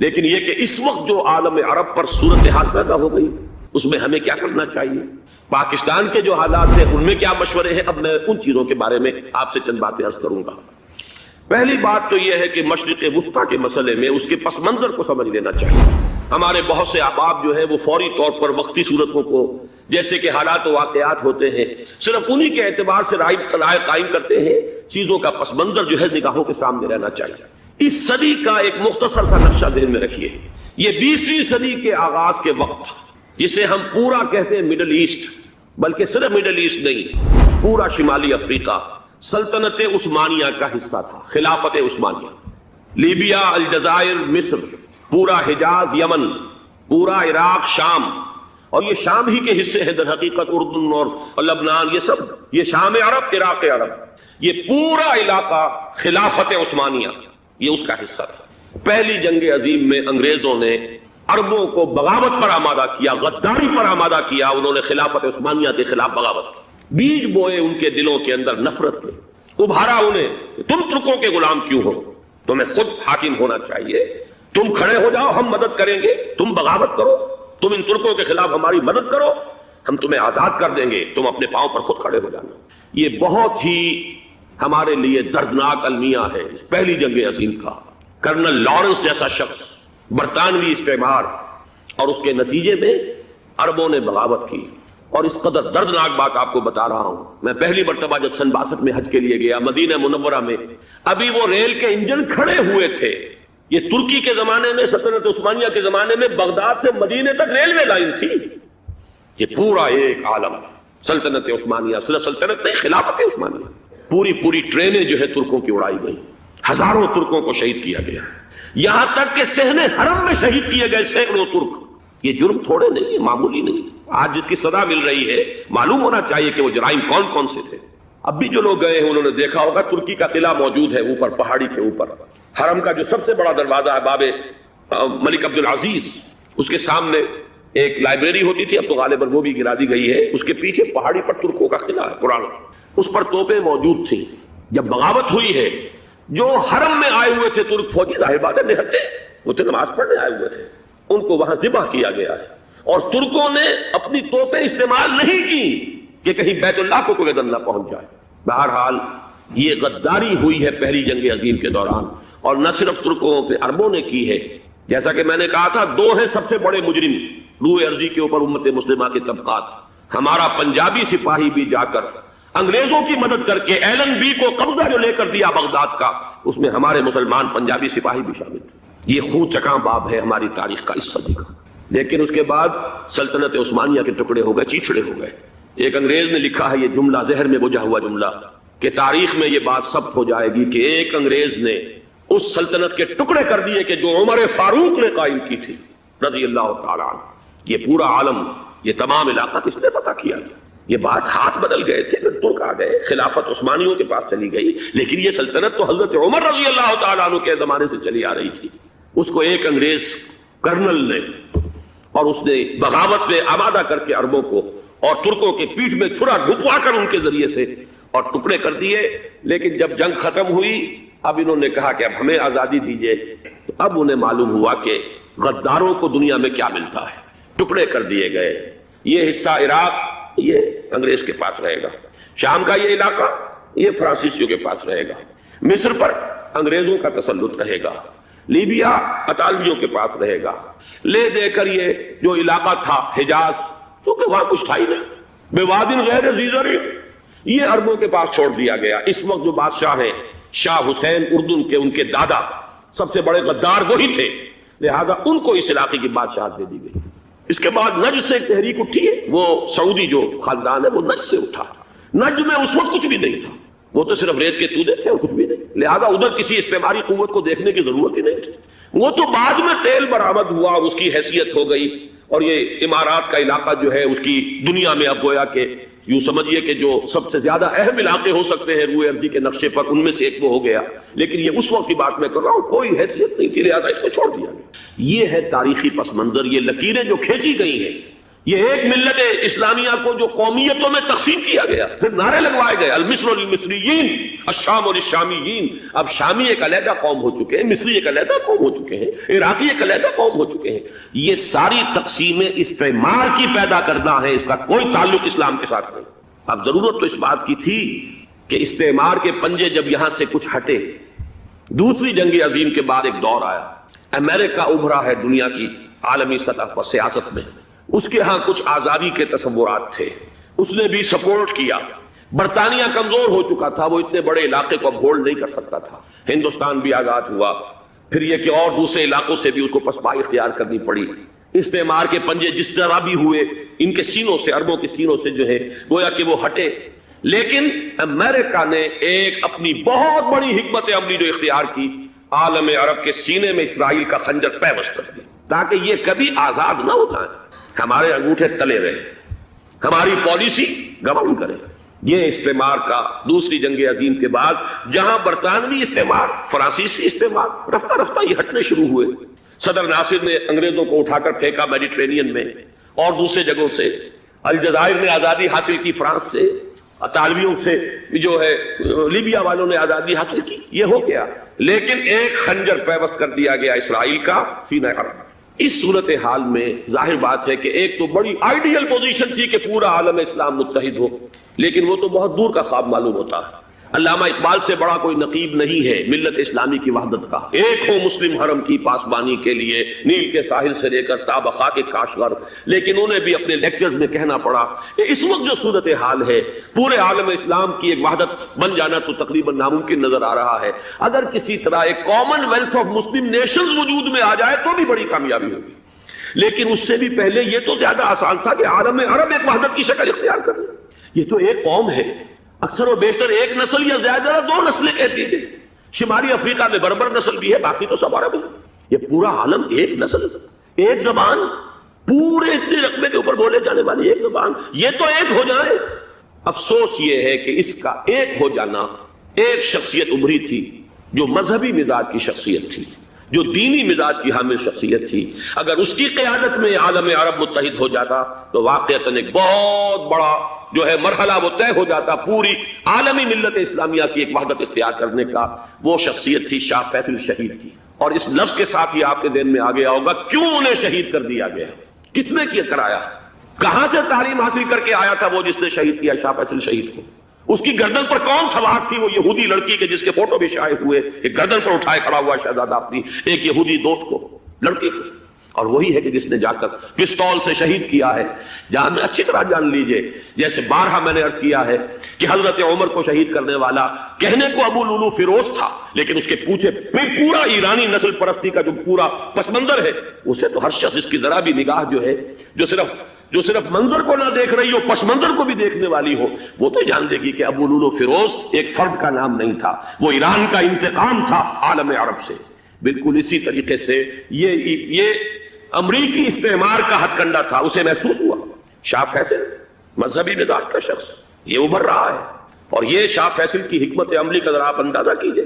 لیکن یہ کہ اس وقت جو عالم عرب پر صورتحال پیدا ہو گئی اس میں ہمیں کیا کرنا چاہیے، پاکستان کے جو حالات ہیں ان میں کیا مشورے ہیں، اب میں ان چیزوں کے بارے میں آپ سے چند باتیں عرض کروں گا۔ پہلی بات تو یہ ہے کہ مشرق وسطیٰ کے مسئلے میں اس کے پس منظر کو سمجھ لینا چاہیے۔ ہمارے بہت سے احباب جو ہے وہ فوری طور پر وقتی صورتوں کو جیسے کہ حالات و واقعات ہوتے ہیں صرف انہی کے اعتبار سے رائے قائم کرتے ہیں، چیزوں کا پس منظر جو ہے نگاہوں کے سامنے رہنا چاہیے۔ اس صدی کا ایک مختصر سا نقشہ ذہن میں رکھیے، یہ 20ویں صدی کے آغاز کے وقت جسے ہم پورا کہتے ہیں مڈل ایسٹ، بلکہ صرف مڈل ایسٹ نہیں، پورا شمالی افریقہ سلطنت عثمانیہ کا حصہ تھا، خلافت عثمانیہ، لیبیا، الجزائر، مصر، پورا حجاز، یمن، پورا عراق، شام، اور یہ شام ہی کے حصے ہیں در حقیقت، اردن اور لبنان، یہ سب یہ شام عرب، عراق عرب، یہ پورا علاقہ خلافت عثمانیہ یہ اس کا حصہ تھا۔ پہلی جنگ عظیم میں انگریزوں نے عربوں کو بغاوت پر آمادہ کیا، غداری پر آمادہ کیا، انہوں نے خلافت عثمانیہ کے خلاف بغاوت کی، بیج بوئے ان کے دلوں کے اندر نفرت میں، ابھارا انہیں تم ترکوں کے غلام کیوں ہو، تمہیں خود حاکم ہونا چاہیے، تم کھڑے ہو جاؤ ہم مدد کریں گے، تم بغاوت کرو، تم ان ترکوں کے خلاف ہماری مدد کرو، ہم تمہیں آزاد کر دیں گے، تم اپنے پاؤں پر خود کھڑے ہو جانا۔ یہ بہت ہی ہمارے لیے دردناک المیہ ہے اس پہلی جنگ عظیم کا۔ کرنل لارنس جیسا شخص، برطانوی استعمار، اور اس کے نتیجے میں عربوں نے بغاوت کی۔ اور اس قدر دردناک بات آپ کو بتا رہا ہوں، میں پہلی مرتبہ جب سن 62 میں حج کے لیے گیا مدینہ منورہ میں، ابھی وہ ریل کے انجن کھڑے ہوئے تھے۔ یہ ترکی کے زمانے میں، سلطنت عثمانیہ کے زمانے میں بغداد سے مدینے تک ریلوے لائن تھی۔ یہ پورا ایک عالم سلطنت عثمانیہ، صرف سلطنت نہیں، خلافت عثمانیہ، پوری ٹرینیں جو ہے ترکوں کی اڑائی گئی، ہزاروں ترکوں کو شہید کیا گیا، یہاں تک کہ صحن حرم میں شہید کیے گئے سینکڑوں ترک۔ یہ جرم تھوڑے نہیں، معمولی نہیں۔ آج جس کی سزا مل رہی ہے معلوم ہونا چاہیے کہ وہ جرائم کون کون سے تھے۔ اب بھی جو لوگ گئے ہیں انہوں نے دیکھا ہوگا ترکی کا قلعہ موجود ہے اوپر پہاڑی کے اوپر، حرم کا جو سب سے بڑا دروازہ ہے باب ملک عبد العزیز، اس کے سامنے ایک لائبریری ہوتی تھی، اب تو غالباً وہ بھی گرا دی گئی ہے، اس کے پیچھے پہاڑی پر ترکوں کا قلعہ ہے پرانا، اس پر توپیں موجود تھیں۔ جب بغاوت ہوئی ہے جو حرم میں آئے ہوئے تھے ترک فوجی، ظاہر بات ہے نہتے، وہ تو نماز پڑھنے آئے ہوئے تھے، ان کو وہاں ذبح کیا گیا ہے، اور ترکوں نے اپنی توپیں استعمال نہیں کی کہ کہیں بیت اللہ کو کوئی اذن نہ پہنچ جائے۔ بہرحال یہ غداری ہوئی ہے پہلی جنگ عظیم کے دوران، اور نہ صرف ترکوں پہ عربوں نے کی ہے۔ جیسا کہ میں نے کہا تھا، دو ہیں سب سے بڑے مجرم روئے ارضی کے اوپر امت مسلمہ کے طبقات۔ ہمارا پنجابی سپاہی بھی جا کر انگریزوں کی مدد کر کے ایلن بی کو قبضہ جو لے کر دیا بغداد کا، اس میں ہمارے مسلمان پنجابی سپاہی بھی شامل تھے۔ یہ خون چکاں باب ہے ہماری تاریخ کا اس صدی کا۔ لیکن اس کے بعد سلطنت عثمانیہ کے ٹکڑے ہو گئے، چیچڑے ہو گئے۔ ایک انگریز نے لکھا ہے یہ جملہ، ذہن میں بجھا ہوا جملہ، کہ تاریخ میں یہ بات ثبت ہو جائے گی کہ ایک انگریز نے اس سلطنت کے ٹکڑے کر دیے کہ جو عمر فاروق نے قائم کی تھی رضی اللہ تعالیٰ عنہ۔ یہ پورا عالم، یہ تمام علاقہ کس نے فتح کیا؟ یہ بات ہاتھ بدل گئے تھے، پھر ترک آ گئے، خلافت عثمانیوں کے پاس چلی گئی، لیکن یہ سلطنت تو حضرت عمر رضی اللہ تعالیٰ عنہ کے زمانے سے چلی آ رہی تھی۔ اس کو ایک انگریز کرنل نے، اور اس نے بغاوت میں آمادہ کر کے عربوں کو اور ترکوں کے پیٹھ میں چھرا ڈھکوا کر ان کے ذریعے سے اور ٹکڑے کر دیے۔ لیکن جب جنگ ختم ہوئی، اب انہوں نے کہا کہ اب ہمیں آزادی دیجیے، تو اب انہیں معلوم ہوا کہ غداروں کو دنیا میں کیا ملتا ہے، ٹکڑے کر دیے گئے۔ یہ حصہ عراق یہ انگریز کے پاس رہے گا، شام کا یہ علاقہ یہ فرانسیسیوں کے پاس رہے گا، مصر پر انگریزوں کا تسلط رہے گا، لیبیا اطالویوں کے پاس رہے گا، لے دے کر یہ جو علاقہ تھا حجاز، کیونکہ وہاں کچھ تھا ہی نہیں، بوادن غیر ذی زرع، یہ عربوں کے پاس چھوڑ دیا گیا۔ اس وقت جو بادشاہ ہیں شاہ حسین اردن کے، ان کے دادا سب سے بڑے غدار وہی تھے، لہذا ان کو اس علاقے کی بادشاہت دے دی گئی۔ اس کے بعد نجد سے ایک تحریک اٹھی ہے، وہ سعودی جو خاندان ہے وہ نجد سے اٹھا۔ نجد میں اس وقت کچھ بھی نہیں تھا، وہ تو صرف ریت کے تودے تھے اور کچھ بھی نہیں، لہذا ادھر کسی استعماری قوت کو دیکھنے کی ضرورت ہی نہیں تھی۔ وہ تو بعد میں تیل برآمد ہوا اور اس کی حیثیت ہو گئی، اور یہ امارات کا علاقہ جو ہے اس کی دنیا میں اب گویا کہ یوں سمجھیے کہ جو سب سے زیادہ اہم علاقے ہو سکتے ہیں روئے ارضی کے نقشے پر، ان میں سے ایک وہ ہو گیا۔ لیکن یہ اس وقت کی بات میں کر رہا ہوں، کوئی حیثیت نہیں تھی، لہذا اس کو چھوڑ دیا گیا۔ یہ ہے تاریخی پس منظر، یہ لکیریں جو کھینچی گئی ہیں یہ ایک ملت اسلامیہ کو جو قومیتوں میں تقسیم کیا گیا، پھر نعرے لگوائے گئے المصر للمصریین الشام للشامیین، اب شامی ایک علیحدہ قوم ہو چکے ہیں، مصری ایک علیحدہ قوم ہو چکے ہیں، عراقی ایک علیحدہ قوم ہو چکے ہیں۔ یہ ساری تقسیمیں استعمار کی پیدا کرنا ہے، اس کا کوئی تعلق اسلام کے ساتھ نہیں۔ اب ضرورت تو اس بات کی تھی کہ استعمار کے پنجے جب یہاں سے کچھ ہٹے، دوسری جنگ عظیم کے بعد ایک دور آیا، امریکہ ابھرا ہے دنیا کی عالمی سطح پر سیاست میں، اس کے ہاں کچھ آزادی کے تصورات تھے، اس نے بھی سپورٹ کیا۔ برطانیہ کمزور ہو چکا تھا، وہ اتنے بڑے علاقے کو اب ہولڈ نہیں کر سکتا تھا۔ ہندوستان بھی آزاد ہوا، پھر یہ کہ اور دوسرے علاقوں سے بھی اس کو پسپائی اختیار کرنی پڑی۔ استعمار کے پنجے جس طرح بھی ہوئے، ان کے سینوں سے، عربوں کے سینوں سے جو ہے گویا کہ وہ ہٹے، لیکن امریکہ نے ایک اپنی بہت بڑی حکمت عملی جو اختیار کی، عالم عرب کے سینے میں اسرائیل کا خنجر پیوست کر دیا تاکہ یہ کبھی آزاد نہ ہو جائے، ہمارے انگوٹھے تلے رہے، ہماری پالیسی گورن کرے۔ یہ استعمار کا دوسری جنگ عظیم کے بعد جہاں برطانوی استعمار، فرانسیسی استعمار رفتہ رفتہ یہ ہٹنے شروع ہوئے۔ صدر ناصر نے انگریزوں کو اٹھا کر پھینکا میڈیٹرینین میں اور دوسرے جگہوں سے، الجزائر نے آزادی حاصل کی فرانس سے، اطالویوں سے جو ہے لیبیا والوں نے آزادی حاصل کی، یہ ہو گیا، لیکن ایک خنجر پیوست کر دیا گیا اسرائیل کا سینہ عرب۔ اس صورتحال میں ظاہر بات ہے کہ ایک تو بڑی آئیڈیل پوزیشن تھی کہ پورا عالم اسلام متحد ہو، لیکن وہ تو بہت دور کا خواب معلوم ہوتا ہے۔ علامہ اقبال سے بڑا کوئی نقیب نہیں ہے ملت اسلامی کی وحدت کا۔ ایک ہو مسلم حرم کی پاسبانی کے لیے نیل کے ساحل سے لے کر تا خاک کاشغر، لیکن انہیں بھی اپنے لیکچرز میں کہنا پڑا کہ اس وقت جو صورتحال ہے، پورے عالم اسلام کی ایک وحدت بن جانا تو تقریباً ناممکن نظر آ رہا ہے۔ اگر کسی طرح ایک common wealth of Muslim nations وجود میں آ جائے تو بھی بڑی کامیابی ہوگی، لیکن اس سے بھی پہلے یہ تو زیادہ آسان تھا کہ عالم عرب ایک وحدت کی شکل اختیار کر لے۔ یہ تو ایک قوم ہے، اکثر و بیشتر ایک نسل یا زیادہ دو نسلیں کہتی تھی۔ شمالی افریقہ میں بربر نسل بھی ہے، باقی تو سب عرب ہے۔ یہ پورا عالم ایک نسل، ایک زبان، پورے اتنے رقبے کے اوپر بولے جانے والی ایک زبان، یہ تو ایک ہو جائے۔ افسوس یہ ہے کہ اس کا ایک ہو جانا، ایک شخصیت ابھری تھی جو مذہبی مزاج کی شخصیت تھی، جو دینی مزاج کی حامل شخصیت تھی، اگر اس کی قیادت میں عالم عرب متحد ہو جاتا تو واقعتاً ایک بہت بڑا جو ہے مرحلہ وہ طے ہو جاتا پوری عالمی ملت اسلامیہ کی ایک وحدت اختیار کرنے کا۔ وہ شخصیت تھی شاہ فیصل شہید کی، اور اس لفظ کے ساتھ ہی آپ کے ذہن میں آ گیا ہوگا کیوں انہیں شہید کر دیا گیا، کس نے کیا کرایا، کہاں سے تعلیم حاصل کر کے آیا تھا وہ جس نے شہید کیا شاہ فیصل شہید کو، اس کی گردن پر کون سوار تھی، وہ یہودی لڑکی کے جس کے فوٹو بھی شائع ہوئے، ایک گردن پر اٹھائے کھڑا ہوا شہزادہ اپنی ایک یہودی دوست کو، لڑکی کو، اور وہی ہے کہ جس نے جا کر پستول سے شہید کیا ہے۔ جان اچھی طرح جان لیجئے، جیسے بارہا میں نے عرض کیا ہے کہ حضرت عمر کو شہید کرنے والا کہنے کو ابو لولو فیروز تھا، لیکن اس کے پیچھے پورا ایرانی نسل پرستی کا جو پورا پس منظر ہے، اسے تو ہر شخص جس کی ذرا بھی نگاہ جو ہے جو صرف منظر کو نہ دیکھ رہی ہو، پس منظر کو بھی دیکھنے والی ہو، وہ تو جان دے گی کہ ابو لولو فیروز ایک فرد کا نام نہیں تھا، وہ ایران کا انتقام تھا عالم عرب سے۔ بالکل اسی طریقے سے یہ امریکی استعمار کا ہتھ کنڈا تھا، اسے محسوس ہوا۔ شاہ فیصل مذہبی مزاج کا شخص، یہ ابھر رہا ہے، اور یہ شاہ فیصل کی حکمت عملی کا ذرا آپ اندازہ کیجئے۔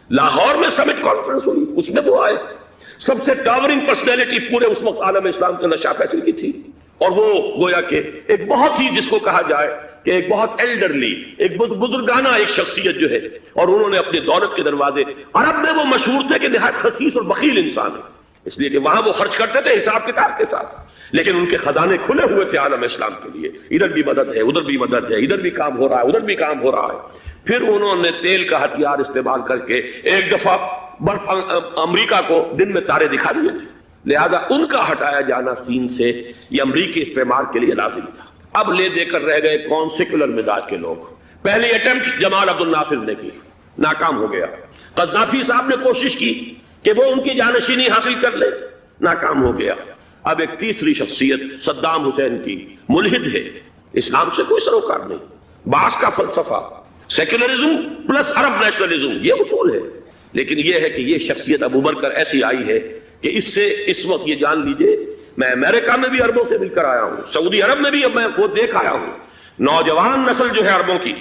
لاہور میں سمٹ کانفرنس ہوئی، اس میں وہ آئے، سب سے ٹاورنگ پرسنالٹی پورے اس وقت عالم اسلام کے اندر شاہ فیصل کی تھی، اور وہ گویا کہ ایک بہت ہی جس کو کہا جائے کہ ایک بہت ایلڈرلی، ایک بزرگانہ ایک شخصیت جو ہے، اور انہوں نے اپنے دولت کے دروازے، عرب میں وہ مشہور تھے کہ نہایت خسیس اور بخیل انسان ہے، اس لیے کہ وہاں وہ خرچ کرتے تھے حساب کتاب کے ساتھ، لیکن ان کے خزانے کھلے ہوئے تھے عالم اسلام کے لیے، ادھر بھی مدد ہے، ادھر بھی مدد ہے، ادھر بھی کام ہو رہا ہے، ادھر بھی کام ہو رہا ہے۔ پھر انہوں نے تیل کا ہتھیار استعمال کر کے ایک دفعہ امریکہ کو دن میں تارے دکھا دیے تھے، لہذا ان کا ہٹایا جانا سین سے یہ امریکی استعمار کے لیے لازم تھا۔ اب لے دے کر رہ گئے کون؟ سیکولر مزاج کے لوگ۔ پہلی اٹیمپٹ جمال عبد الناصر نے کی، ناکام ہو گیا۔ قذافی صاحب نے کوشش کی کہ وہ ان کی جانشینی حاصل کر لے، ناکام ہو گیا۔ اب ایک تیسری شخصیت صدام حسین کی، ملحد ہے، اسلام سے کوئی سروکار نہیں، باس کا فلسفہ، سیکولرزم پلس عرب نیشنلزم، یہ اصول ہے، لیکن یہ ہے کہ یہ شخصیت اب ابھر کر ایسی آئی ہے کہ اس سے اس وقت یہ جان لیجئے، میں امریکہ میں بھی عربوں سے مل کر آیا ہوں، سعودی عرب میں بھی اب میں وہ دیکھ آیا ہوں، نوجوان نسل جو ہے عربوں کی،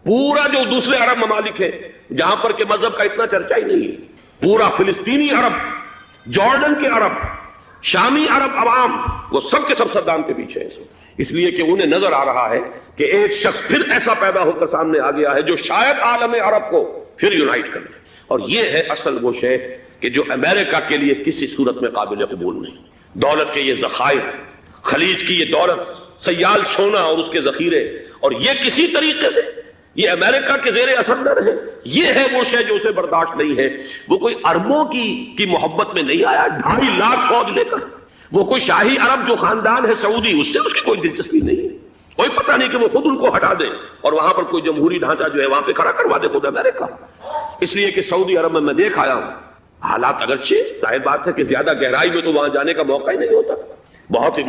پورا جو دوسرے عرب ممالک ہیں جہاں پر کہ مذہب کا اتنا چرچا ہی نہیں ہے، پورا فلسطینی عرب، جارڈن کے عرب، شامی عرب عوام وہ سب کے سب صدام کے پیچھے ہیں، اس لیے کہ انہیں نظر آ رہا ہے کہ ایک شخص پھر ایسا پیدا ہو کر سامنے آ گیا ہے جو شاید عالم عرب کو پھر یونائٹ کر دے، اور یہ ہے اصل وہ شے کہ جو امریکہ کے لیے کسی صورت میں قابل قبول نہیں۔ دولت کے یہ ذخائر، خلیج کی یہ دولت، سیال سونا اور اس کے ذخیرے، اور یہ کسی طریقے سے یہ امریکہ کے زیر اثر نہ رہے، یہ ہے وہ شے جو اسے برداشت نہیں ہے۔ وہ کوئی اربوں کی محبت میں نہیں آیا 2.5 لاکھ فوج لے کر، وہ کوئی شاہی عرب جو خاندان ہے سعودی، اس سے اس کی کوئی دلچسپی نہیں ہے، کوئی پتہ نہیں کہ وہ خود ان کو ہٹا دے اور وہاں پر کوئی جمہوری ڈھانچہ جو ہے وہاں پہ کھڑا کروا دے خود امریکہ۔ اس لیے کہ سعودی عرب میں دیکھ آیا ہوں حالات، اگرچہ ظاہر بات ہے کہ زیادہ گہرائی میں تو وہاں جانے کا موقع ہی نہیں ہوتا، بہت ہی